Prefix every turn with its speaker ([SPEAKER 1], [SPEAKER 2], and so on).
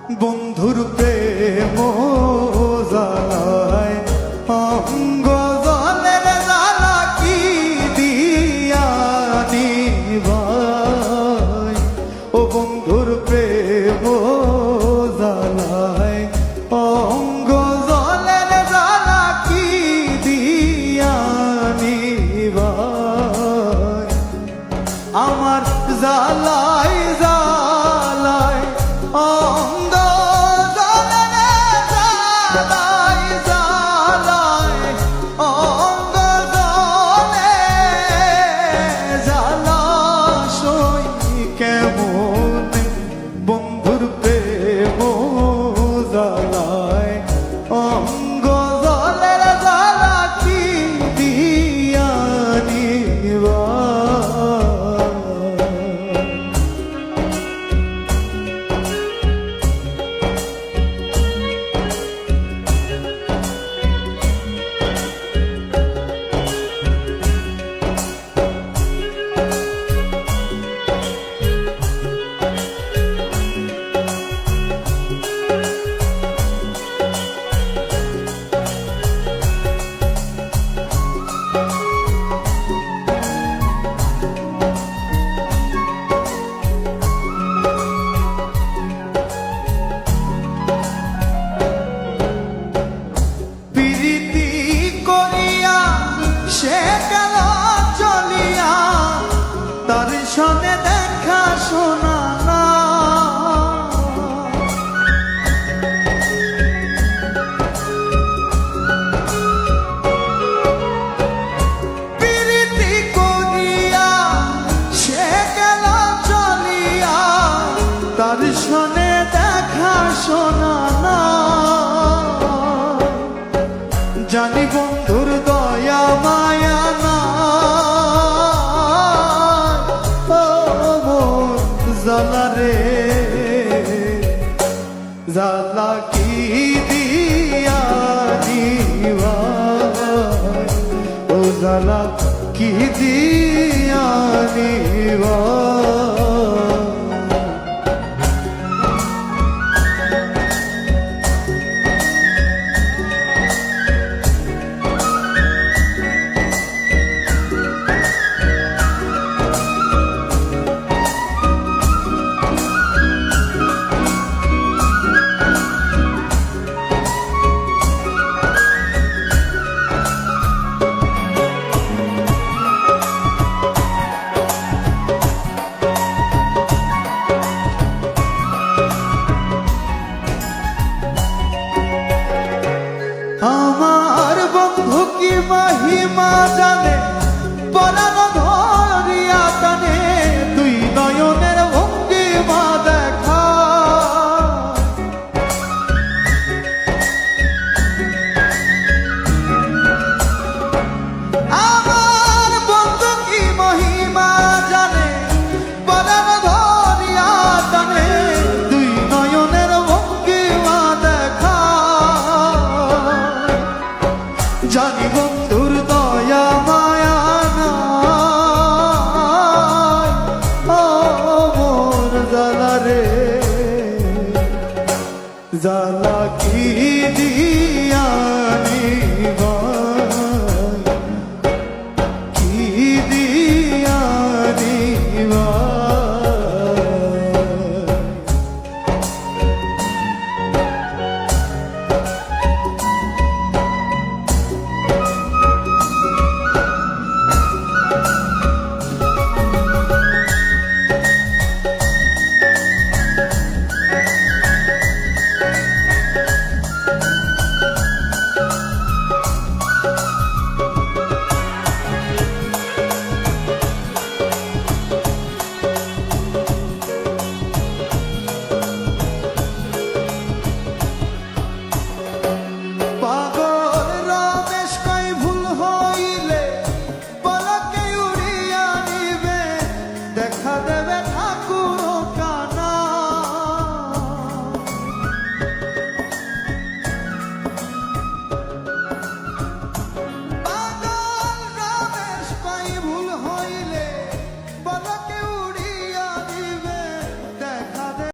[SPEAKER 1] বন্ধুর প্রেম জ্বালায় অঙ্গ জলের জ্বালা কি দিয়া নিভাই। ও বন্ধুর প্রেম জ্বালায় অঙ্গ জলের জ্বালা কি দিয়া নিভাই। আমার জ্বালাই জ্বালাই অঙ্গ জলের জ্বালাই জ্বালাই অঙ্গ জলে জ্বালা সই কেমন বন্ধুর প্রেম জ্বালায় অঙ্গ জলের জ্বালা কি দিয়া নিবা। তার সনে দেখা শোনা না প্রীতি করিয়া সে গেল চলিয়া তার সনে দেখা শোনা না। জানি বন্ধুর দয়া মায়া না জ্বালা রে জ্বালা কি দিয়া নিভাই। ও জ্বালা কি দিয়া নিভাই। আমার বন্ধু কি মহিমা জানে পরাণ ধরিয়া টানে দুই নয়নের ভঙ্গিমা দেখা। আমার বন্ধু কি মহিমা জানে পরাণ ধরিয়া টানে দুই নয়নের ভঙ্গিমা দেখা। জানি বন্ধুর দয়া মায়া নাই ও মোর জ্বালা রে জ্বালা কি দিয়া নিবা।